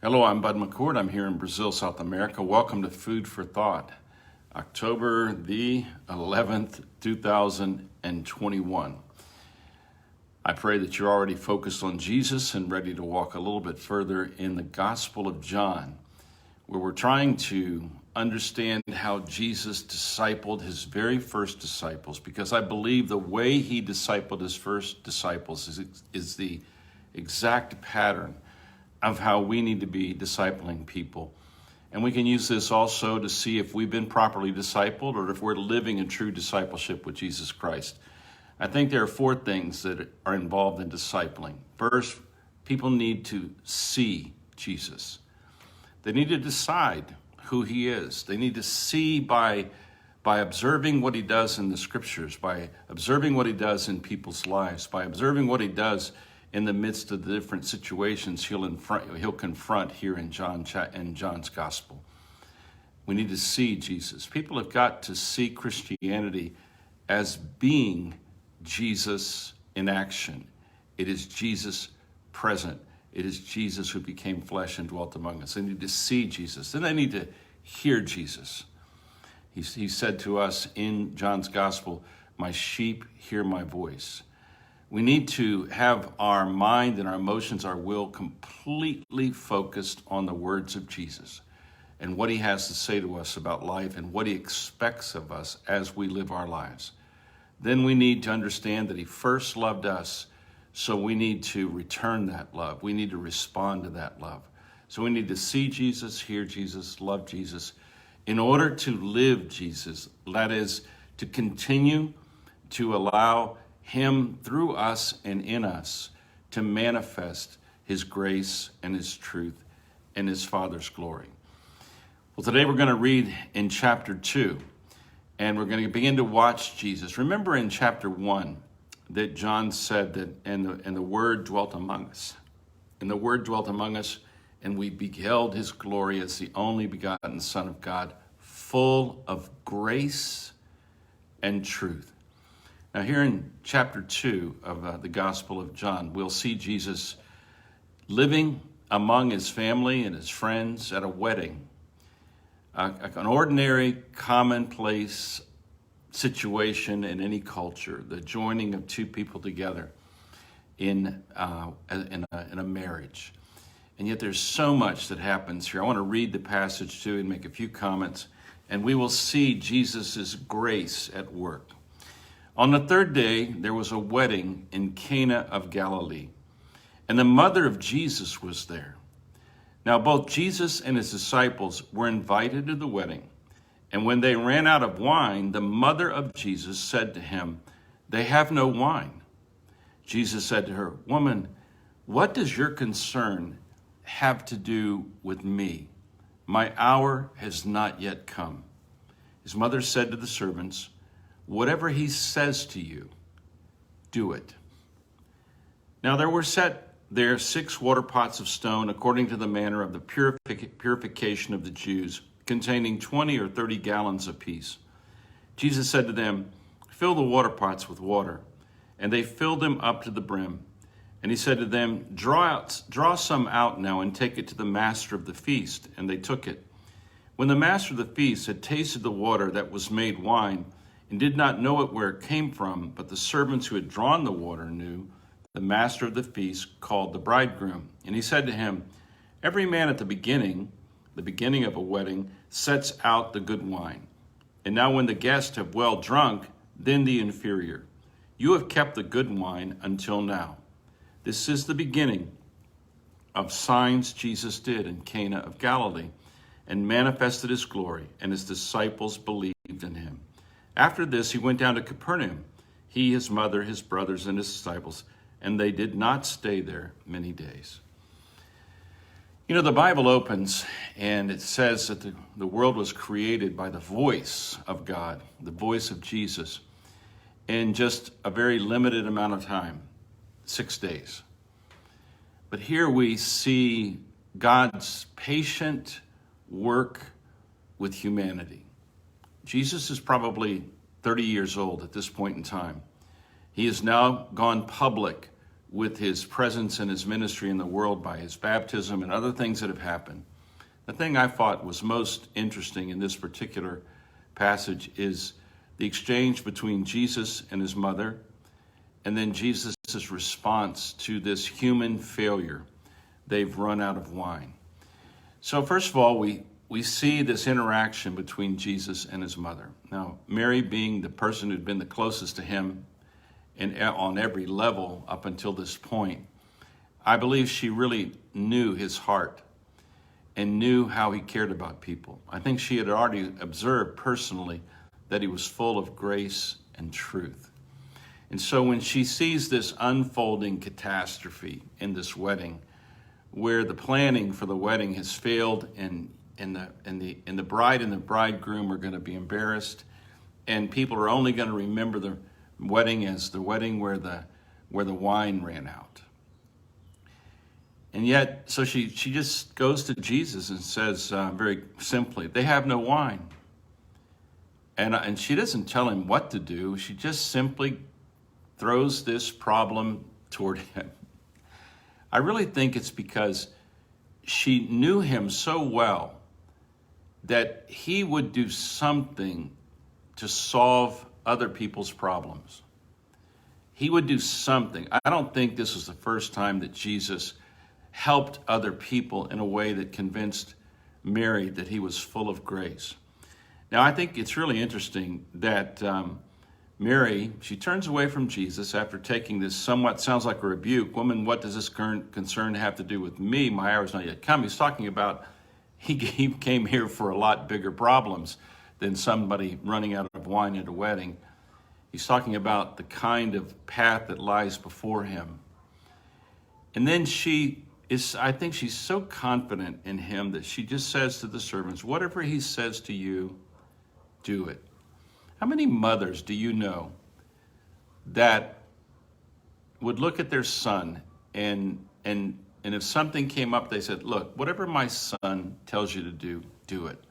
Hello, I'm Bud McCord. I'm here in Brazil, South America. Welcome to Food for Thought, October the 11th, 2021. I pray that you're already focused on Jesus and ready to walk a little bit further in the Gospel of John, where we're trying to understand how Jesus discipled his very first disciples, because I believe the way he discipled his first disciples is the exact pattern of how we need to be discipling people. And we can use this also to see if we've been properly discipled or if we're living in true discipleship with Jesus Christ. I think there are four things that are involved in discipling. First, people need to see Jesus. They need to decide who he is. They need to see by observing what he does in the scriptures, by observing what he does in people's lives, by observing what he does in the midst of the different situations he'll confront here in John's gospel. We need to see Jesus. People have got to see Christianity as being Jesus in action. It is Jesus present. It is Jesus who became flesh and dwelt among us. They need to see Jesus. Then they need to hear Jesus. He said to us in John's gospel, "My sheep hear my voice." We need to have our mind and our emotions, our will completely focused on the words of Jesus and what he has to say to us about life and what he expects of us as we live our lives. Then we need to understand that he first loved us, so we need to return that love. We need to respond to that love. So we need to see Jesus, hear Jesus, love Jesus, in order to live Jesus. That is, to continue to allow him through us and in us to manifest his grace and his truth and his Father's glory. Well, today we're going to read in chapter 2, and we're going to begin to watch Jesus. Remember in chapter 1 that John said that, and the Word dwelt among us. And the Word dwelt among us, and we beheld his glory as the only begotten Son of God, full of grace and truth. Now here in chapter 2 of the Gospel of John, we'll see Jesus living among his family and his friends at a wedding, an ordinary, commonplace situation in any culture, the joining of two people together in a marriage. And yet there's so much that happens here. I want to read the passage too and make a few comments, and we will see Jesus' grace at work. On the third day, there was a wedding in Cana of Galilee, and the mother of Jesus was there. Now, both Jesus and his disciples were invited to the wedding, and when they ran out of wine, the mother of Jesus said to him, "They have no wine." Jesus said to her, "Woman, what does your concern have to do with me? My hour has not yet come." His mother said to the servants, "Whatever he says to you, do it." Now there were set there 6 water pots of stone according to the manner of the purification of the Jews, containing 20 or 30 gallons apiece. Jesus said to them, "Fill the water pots with water." And they filled them up to the brim. And he said to them, Draw some out now and take it to the master of the feast." And they took it. When the master of the feast had tasted the water that was made wine, and did not know it where it came from, but the servants who had drawn the water knew, the master of the feast called the bridegroom. And he said to him, "Every man at the beginning of a wedding, sets out the good wine. And now when the guests have well drunk, then the inferior. You have kept the good wine until now." This is the beginning of signs Jesus did in Cana of Galilee, and manifested his glory, and his disciples believed in him. After this, he went down to Capernaum, he, his mother, his brothers, and his disciples, and they did not stay there many days. You know, the Bible opens, and it says that the world was created by the voice of God, the voice of Jesus, in just a very limited amount of time, 6 days. But here we see God's patient work with humanity. Jesus is probably 30 years old at this point in time. He has now gone public with his presence and his ministry in the world by his baptism and other things that have happened. The thing I thought was most interesting in this particular passage is the exchange between Jesus and his mother, and then Jesus' response to this human failure. They've run out of wine. So first of all, we see this interaction between Jesus and his mother. Now, Mary being the person who'd been the closest to him and on every level up until this point, I believe she really knew his heart and knew how he cared about people. I think she had already observed personally that he was full of grace and truth. And so when she sees this unfolding catastrophe in this wedding, where the planning for the wedding has failed and the bride and the bridegroom are going to be embarrassed, and people are only going to remember the wedding as the wedding where the wine ran out. And yet, so she just goes to Jesus and says very simply, they have no wine. And she doesn't tell him what to do. She just simply throws this problem toward him. I really think it's because she knew him so well that he would do something to solve other people's problems. He would do something. I don't think this was the first time that Jesus helped other people in a way that convinced Mary that he was full of grace. Now, I think it's really interesting that Mary, she turns away from Jesus after taking this somewhat, sounds like a rebuke. Woman, what does this concern have to do with me? My hour is not yet come. He's talking about he came here for a lot bigger problems than somebody running out of wine at a wedding. He's talking about the kind of path that lies before him. And then I think she's so confident in him that she just says to the servants, whatever he says to you, do it. How many mothers do you know that would look at their son and if something came up, they said, look, whatever my son tells you to do, do it.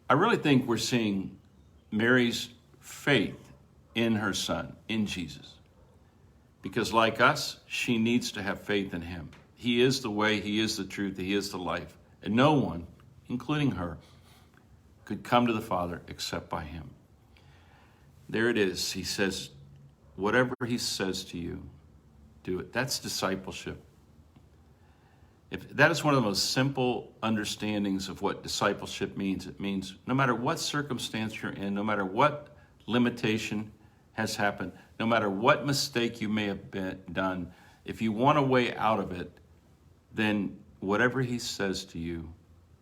I really think we're seeing Mary's faith in her son, in Jesus. Because like us, she needs to have faith in him. He is the way, he is the truth, he is the life. And no one, including her, could come to the Father except by him. There it is. He says, whatever he says to you, do it. That's discipleship. That is one of the most simple understandings of what discipleship means. It means no matter what circumstance you're in, no matter what limitation has happened, no matter what mistake you may have done, if you want a way out of it, then whatever he says to you,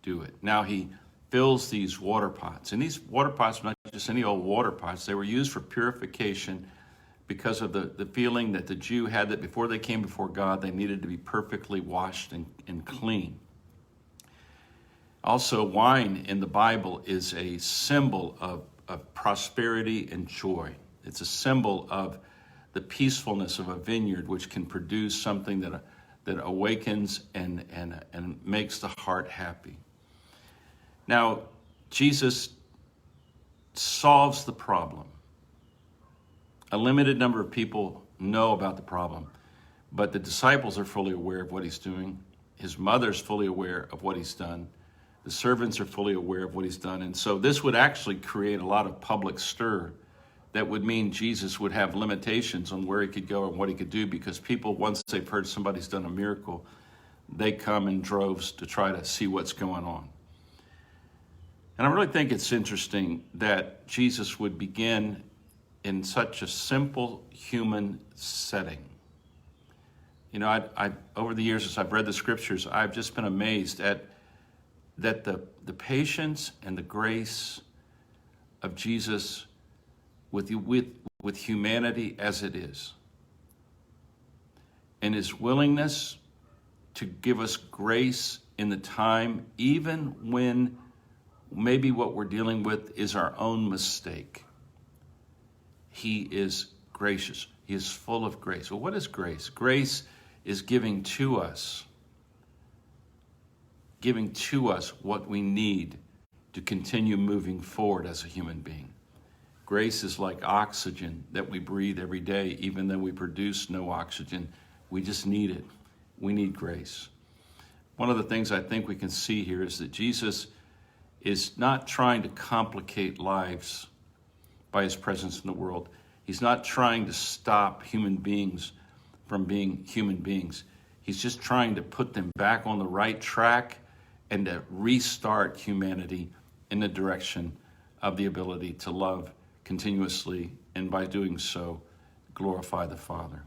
do it. Now he fills these water pots. And these water pots were not just any old water pots. They were used for purification because of the feeling that the Jew had that before they came before God, they needed to be perfectly washed and clean. Also, wine in the Bible is a symbol of prosperity and joy. It's a symbol of the peacefulness of a vineyard, which can produce something that awakens and makes the heart happy. Now, Jesus solves the problem. A limited number of people know about the problem, but the disciples are fully aware of what he's doing. His mother's fully aware of what he's done. The servants are fully aware of what he's done. And so this would actually create a lot of public stir that would mean Jesus would have limitations on where he could go and what he could do, because people, once they've heard somebody's done a miracle, they come in droves to try to see what's going on. And I really think it's interesting that Jesus would begin in such a simple human setting. You know, I over the years as I've read the scriptures, I've just been amazed at that the patience and the grace of Jesus with humanity as it is, and his willingness to give us grace in the time, even when maybe what we're dealing with is our own mistake. He is gracious. He is full of grace. Well, what is grace? Grace is giving to us what we need to continue moving forward as a human being. Grace is like oxygen that we breathe every day, even though we produce no oxygen. We just need it. We need grace. One of the things I think we can see here is that Jesus is not trying to complicate lives by his presence in the world. He's not trying to stop human beings from being human beings. He's just trying to put them back on the right track and to restart humanity in the direction of the ability to love continuously, and by doing so, glorify the Father.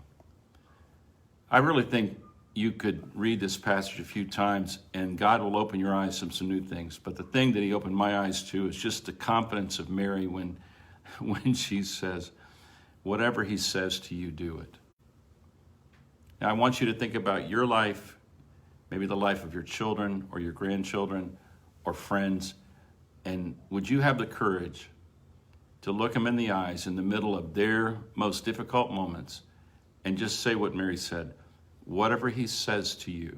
I really think you could read this passage a few times and God will open your eyes to some new things. But the thing that he opened my eyes to is just the confidence of Mary when she says, whatever he says to you, do it. Now, I want you to think about your life, maybe the life of your children or your grandchildren or friends, and would you have the courage to look them in the eyes in the middle of their most difficult moments and just say what Mary said, whatever he says to you,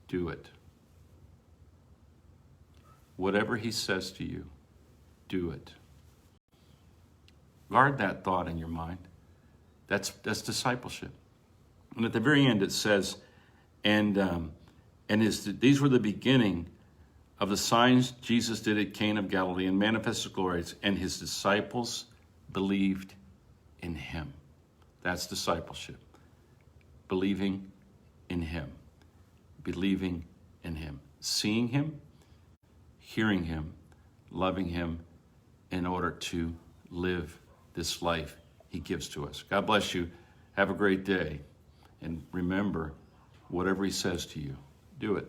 do it. Whatever he says to you, do it. Guard that thought in your mind. That's discipleship. And at the very end it says, these were the beginning of the signs Jesus did at Cana of Galilee and manifested glories, and his disciples believed in him. That's discipleship. Believing in him. Believing in him. Seeing him, hearing him, loving him in order to live this life he gives to us. God bless you. Have a great day. And remember, whatever he says to you, do it.